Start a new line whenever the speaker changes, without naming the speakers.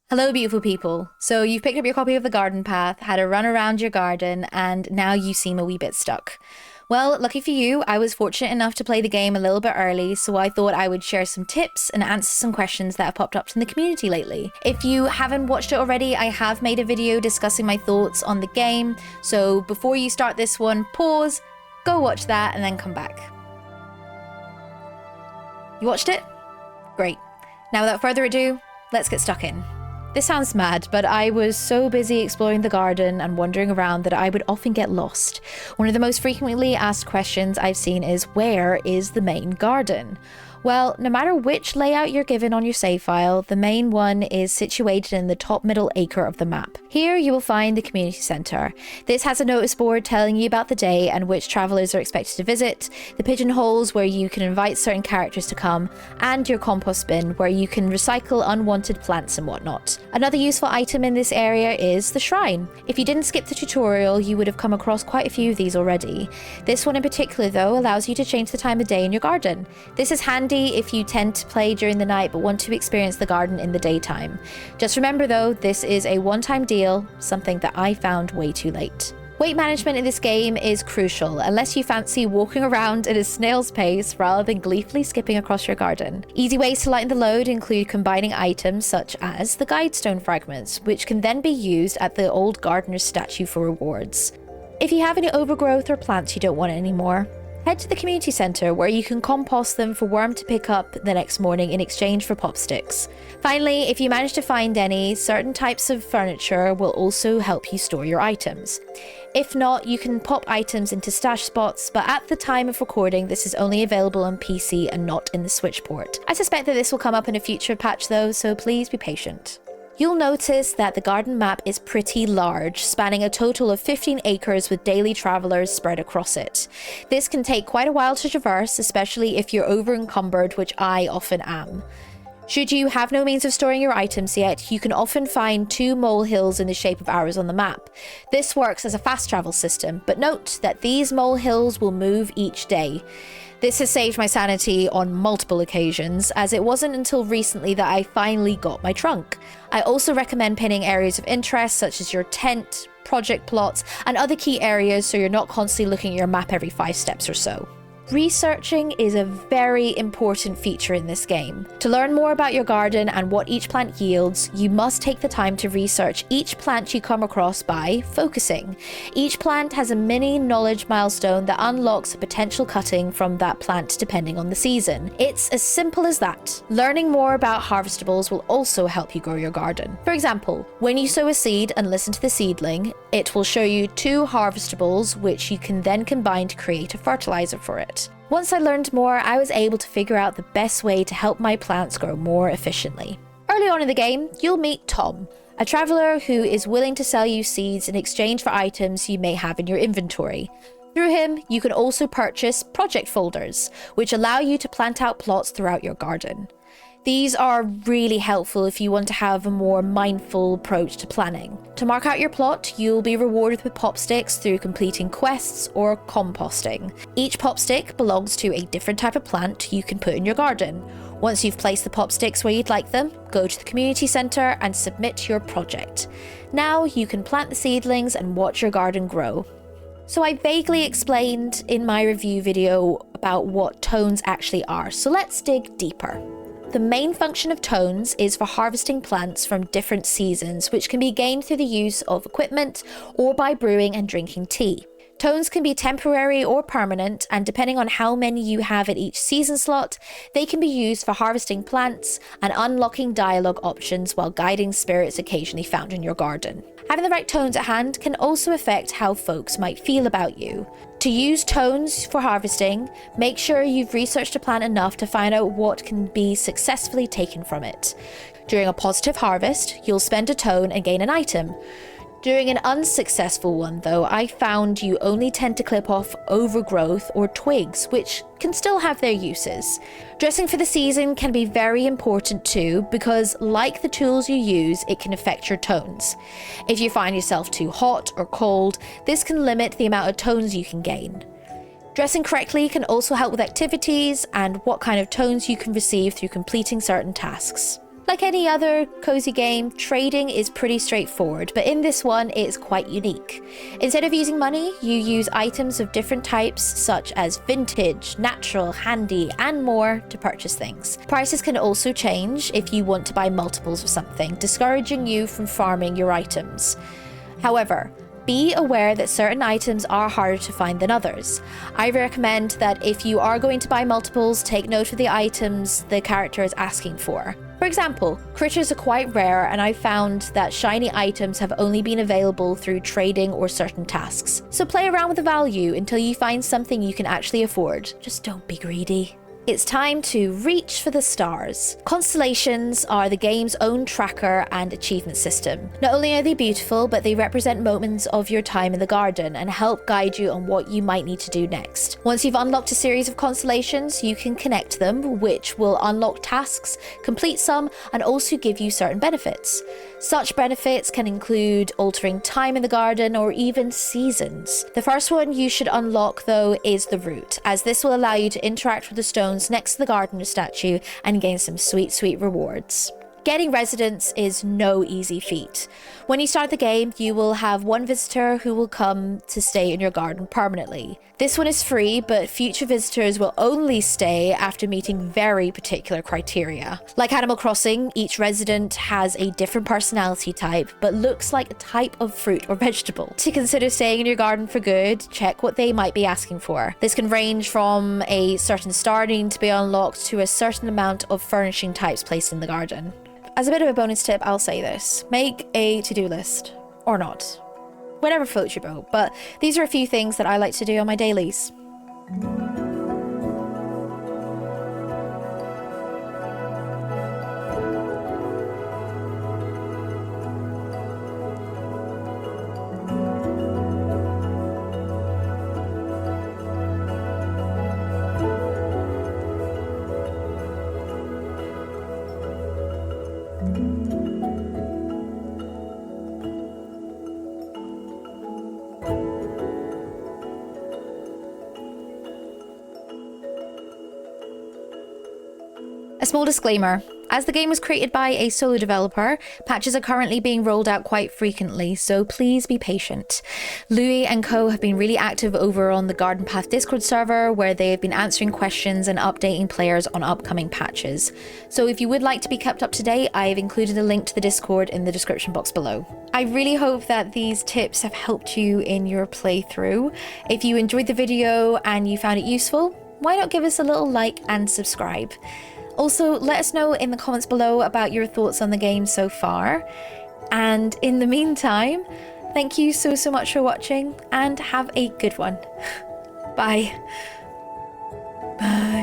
Hello, beautiful people. So you've picked up your copy of The Garden Path, had a run around your garden, and now you seem a wee bit stuck. Well, lucky for you, I was fortunate enough to play the game a little bit early, so I thought I would share some tips and answer some questions that have popped up in the community lately. If you haven't watched it already, I have made a video discussing my thoughts on the game, so before you start this one, pause, go watch that, and then come back. You watched it? Great. Now without further ado, let's get stuck in. This sounds mad, but I was so busy exploring the garden and wandering around that I would often get lost. One of the most frequently asked questions I've seen is, where is the main garden? Well, no matter which layout you're given on your save file, the main one is situated in the top middle acre of the map. Here you will find the community centre. This has a notice board telling you about the day and which travellers are expected to visit, the pigeonholes where you can invite certain characters to come, and your compost bin where you can recycle unwanted plants and whatnot. Another useful item in this area is the shrine. If you didn't skip the tutorial, you would have come across quite a few of these already. This one in particular though allows you to change the time of day in your garden. This is handy if you tend to play during the night but want to experience the garden in the daytime. Just remember though, this is a one-time deal, something that I found way too late. Weight management in this game is crucial, unless you fancy walking around at a snail's pace rather than gleefully skipping across your garden. Easy ways to lighten the load include combining items such as the guidestone fragments, which can then be used at the old gardener's statue for rewards. If you have any overgrowth or plants you don't want anymore, head to the community centre where you can compost them for Worm to pick up the next morning in exchange for pop sticks. Finally, if you manage to find any, certain types of furniture will also help you store your items. If not, you can pop items into stash spots, but at the time of recording this is only available on PC and not in the Switch port. I suspect that this will come up in a future patch though, so please be patient. You'll notice that the garden map is pretty large, spanning a total of 15 acres with daily travellers spread across it. This can take quite a while to traverse, especially if you're over-encumbered, which I often am. Should you have no means of storing your items yet, you can often find 2 molehills in the shape of arrows on the map. This works as a fast travel system, but note that these molehills will move each day. This has saved my sanity on multiple occasions, as it wasn't until recently that I finally got my trunk. I also recommend pinning areas of interest such as your tent, project plots, and other key areas so you're not constantly looking at your map every 5 steps or so. Researching is a very important feature in this game. To learn more about your garden and what each plant yields, you must take the time to research each plant you come across by focusing. Each plant has a mini knowledge milestone that unlocks a potential cutting from that plant depending on the season. It's as simple as that. Learning more about harvestables will also help you grow your garden. For example, when you sow a seed and listen to the seedling, it will show you 2 harvestables which you can then combine to create a fertilizer for it. Once I learned more, I was able to figure out the best way to help my plants grow more efficiently. Early on in the game, you'll meet Tom, a traveller who is willing to sell you seeds in exchange for items you may have in your inventory. Through him, you can also purchase project folders, which allow you to plant out plots throughout your garden. These are really helpful if you want to have a more mindful approach to planning. To mark out your plot, you'll be rewarded with pop sticks through completing quests or composting. Each pop stick belongs to a different type of plant you can put in your garden. Once you've placed the pop sticks where you'd like them, go to the community centre and submit your project. Now you can plant the seedlings and watch your garden grow. So I vaguely explained in my review video about what tones actually are, so let's dig deeper. The main function of tones is for harvesting plants from different seasons, which can be gained through the use of equipment or by brewing and drinking tea. Tones can be temporary or permanent, and depending on how many you have at each season slot, they can be used for harvesting plants and unlocking dialogue options while guiding spirits occasionally found in your garden. Having the right tones at hand can also affect how folks might feel about you. To use tones for harvesting, make sure you've researched a plant enough to find out what can be successfully taken from it. During a positive harvest, you'll spend a tone and gain an item. During an unsuccessful one though, I found you only tend to clip off overgrowth or twigs, which can still have their uses. Dressing for the season can be very important too, because like the tools you use, it can affect your tones. If you find yourself too hot or cold, this can limit the amount of tones you can gain. Dressing correctly can also help with activities and what kind of tones you can receive through completing certain tasks. Like any other cozy game, trading is pretty straightforward, but in this one, it's quite unique. Instead of using money, you use items of different types, such as vintage, natural, handy, and more to purchase things. Prices can also change if you want to buy multiples of something, discouraging you from farming your items. However, be aware that certain items are harder to find than others. I recommend that if you are going to buy multiples, take note of the items the character is asking for. For example, critters are quite rare, and I found that shiny items have only been available through trading or certain tasks. So play around with the value until you find something you can actually afford. Just don't be greedy. It's time to reach for the stars. Constellations are the game's own tracker and achievement system. Not only are they beautiful, but they represent moments of your time in the garden and help guide you on what you might need to do next. Once you've unlocked a series of constellations, you can connect them, which will unlock tasks, complete some, and also give you certain benefits. Such benefits can include altering time in the garden or even seasons. The first one you should unlock, though, is the route, as this will allow you to interact with the stones next to the gardener statue and gain some sweet rewards. Getting residents is no easy feat. When you start the game, you will have one visitor who will come to stay in your garden permanently. This one is free, but future visitors will only stay after meeting very particular criteria. Like Animal Crossing, each resident has a different personality type, but looks like a type of fruit or vegetable. To consider staying in your garden for good, check what they might be asking for. This can range from a certain star needing to be unlocked to a certain amount of furnishing types placed in the garden. As a bit of a bonus tip, I'll say this. Make a to-do list. Or not. Whatever floats your boat. But these are a few things that I like to do on my dailies. A small disclaimer. As the game was created by a solo developer, patches are currently being rolled out quite frequently, so please be patient. Louis and co have been really active over on the Garden Path Discord server, where they have been answering questions and updating players on upcoming patches. So if you would like to be kept up to date, I have included a link to the Discord in the description box below. I really hope that these tips have helped you in your playthrough. If you enjoyed the video and you found it useful, why not give us a little like and subscribe? Also, let us know in the comments below about your thoughts on the game so far. And in the meantime, thank you so much for watching and have a good one. Bye. Bye.